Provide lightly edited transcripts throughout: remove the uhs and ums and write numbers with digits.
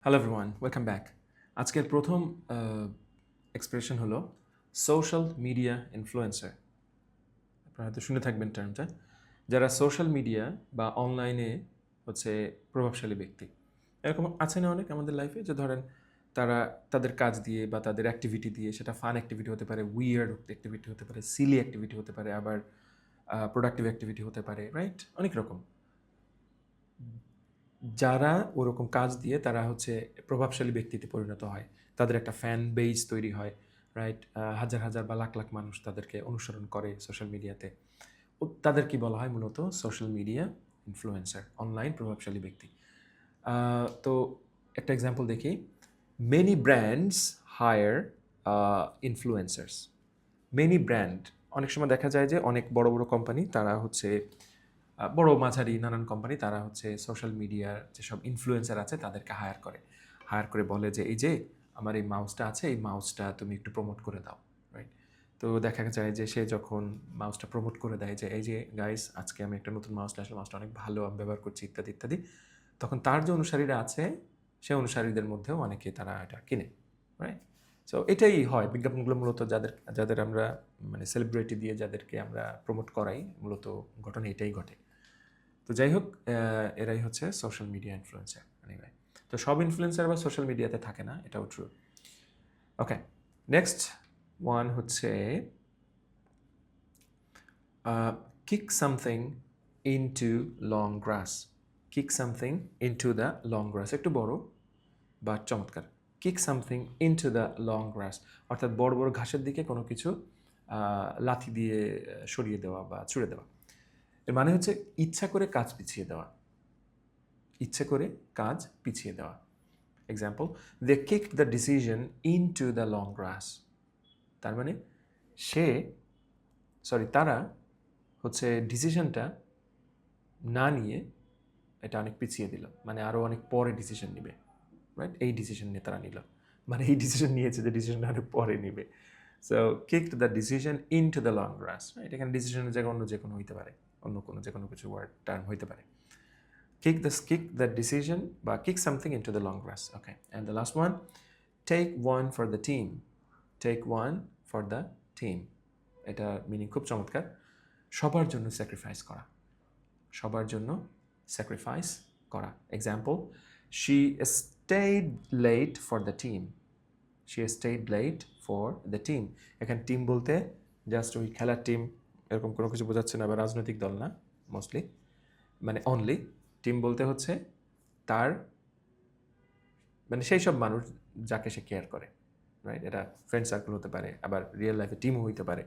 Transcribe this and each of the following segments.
Hello everyone, welcome back. আজকের প্রথম expression হলো সোশ্যাল মিডিয়া ইনফ্লুয়েন্সার। আপনারা হয়তো শুনে থাকবেন টার্মটা। যারা সোশ্যাল মিডিয়া বা অনলাইনে হচ্ছে প্রভাবশালী ব্যক্তি। এরকম আছে না অনেক আমাদের লাইফে, যে ধরেন তারা তাদের কাজ দিয়ে বা তাদের অ্যাক্টিভিটি দিয়ে, সেটা ফান অ্যাক্টিভিটি হতে পারে, উইয়ার্ড অ্যাক্টিভিটি হতে পারে, সিলি অ্যাক্টিভিটি হতে পারে, আবার প্রোডাক্টিভ অ্যাক্টিভিটি হতে পারে, রাইট? অনেক রকম। যারা ওরকম কাজ দিয়ে তারা হচ্ছে প্রভাবশালী ব্যক্তিতে পরিণত হয়, তাদের একটা ফ্যান বেজ তৈরি হয়, রাইট? হাজার হাজার বা লাখ লাখ মানুষ তাদেরকে অনুসরণ করে সোশ্যাল মিডিয়াতে। তাদের কি বলা হয়? মূলত সোশ্যাল মিডিয়া ইনফ্লুয়েন্সার, অনলাইন প্রভাবশালী ব্যক্তি। তো একটা এক্সাম্পল দেখি। Many brands hire influencers. Many brand, অনেক সময় দেখা যায় যে অনেক বড় বড় কোম্পানি তারা হচ্ছে বড় মাঝারি নানান কোম্পানি তারা হচ্ছে সোশ্যাল মিডিয়ার যেসব ইনফ্লুয়েন্সার আছে তাদেরকে হায়ার করে বলে যে এই যে আমার এই মাউসটা আছে, এই মাউসটা তুমি একটু প্রমোট করে দাও, রাইট? তো দেখা যায় যে সে যখন মাউসটা প্রমোট করে দেয় যে এই যে গাইস, আজকে আমি একটা নতুন মাউস আসলে মাউসটা অনেক ভালো, আমি ব্যবহার করছি, ইত্যাদি ইত্যাদি, তখন তার যে অনুসারীরা আছে সে অনুসারীদের মধ্যেও অনেকে তারা এটা কিনে, রাইট? সো এটাই হয় বিজ্ঞাপনগুলো মূলত, যাদের যাদের আমরা মানে সেলিব্রিটি দিয়ে যাদেরকে আমরা প্রমোট করাই, মূলত ঘটনা এটাই ঘটে। তো যাই হোক, এরাই হচ্ছে সোশ্যাল মিডিয়া ইনফ্লুয়েন্সার। এনিওয়ে, তো সব ইনফ্লুয়েন্সার আবার সোশ্যাল মিডিয়াতে থাকে না, এটাও ট্রু। ওকে, নেক্সট ওয়ান হচ্ছে kick something into long grass. Kick something into the long grass, একটু বড় বা চমৎকার। Kick something into the long grass, অর্থাৎ বড় বড় ঘাসের দিকে কোনো কিছু লাথি দিয়ে সরিয়ে দেওয়া বা ছুড়ে দেওয়া। এর মানে হচ্ছে ইচ্ছা করে কাজ পিছিয়ে দেওয়া, ইচ্ছে করে কাজ পিছিয়ে দেওয়া। Example, they kicked the decision into the long grass. তার মানে তারা হচ্ছে ডিসিশনটা না নিয়ে এটা অনেক পিছিয়ে দিল, মানে আরও অনেক পরে ডিসিশন নিবে, রাইট? এই ডিসিশন নিয়ে তারা নিল, মানে এই ডিসিশন নিয়েছে যে ডিসিশনটা অনেক পরে নিবে। So kicked the decision into the long glass, right? এখানে ডিসিশনের জায়গায় অন্য যে কোনো হইতে পারে, অন্য কোনো যে কোনো কিছু ওয়ার্ড টার্ম হইতে পারে। Kick the decision, but kick something into the long grass. Okay, and the last one, take one for the team. Take one for the team. এটা মিনিং খুব চমৎকার। সবার জন্য স্যাক্রিফাইস করা, সবার জন্য স্যাক্রিফাইস করা। Example, she stayed late for the team. She stayed late for the team. এখানে টিম বলতে জাস্ট ওই খেলার টিম এরকম কোনো কিছু বোঝাচ্ছে না, বা রাজনৈতিক দল না মোস্টলি, মানে অনলি টিম বলতে হচ্ছে তার মানে সেই সব মানুষ যাকে সে কেয়ার করে, রাইট? এটা ফ্রেন্ড সার্কেল হতে পারে, আবার রিয়েল লাইফে টিমও হইতে পারে,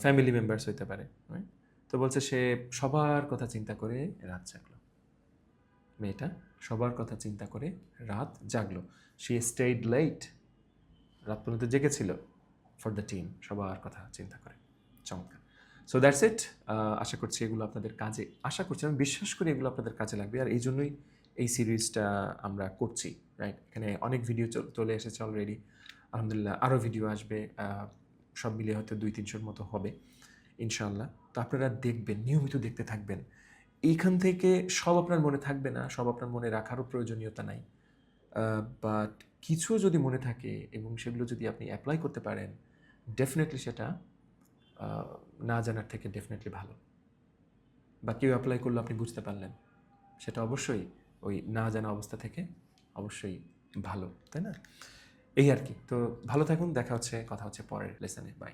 ফ্যামিলি মেম্বার্স হইতে পারে, রাইট? তো বলছে সে সবার কথা চিন্তা করে রাত জাগলো, মেয়েটা সবার কথা চিন্তা করে রাত জাগলো। সি স্টেড লেট, রাত পর্যন্ত জেগেছিল ফর দ্য টিম, সবার কথা চিন্তা করে। চমৎকার। So that's it. আশা করছি এগুলো আপনাদের কাজে, আশা করছি, আমি বিশ্বাস করি এগুলো আপনাদের কাজে লাগবে, আর এই জন্যই এই সিরিজটা আমরা করছি, রাইট? এখানে অনেক ভিডিও চলে এসেছে অলরেডি, আলহামদুলিল্লাহ আরও ভিডিও আসবে, সব মিলিয়ে হয়তো 200-300 মতো হবে ইনশাআল্লাহ। তো আপনারা দেখবেন, নিয়মিত দেখতে থাকবেন। এইখান থেকে সব আপনার মনে থাকবে না, সব আপনার মনে রাখারও প্রয়োজনীয়তা নাই, বাট কিছু যদি মনে থাকে এবং সেগুলো যদি আপনি অ্যাপ্লাই করতে পারেন, ডেফিনেটলি সেটা না জানার থেকে ডেফিনেটলি ভালো। বা কেউ অ্যাপ্লাই করলে আপনি বুঝতে পারলেন, সেটা অবশ্যই ওই না জানা অবস্থা থেকে অবশ্যই ভালো, তাই না? এই আর কি। তো ভালো থাকুন, দেখা হচ্ছে, কথা হচ্ছে পরের লেসনে। বাই।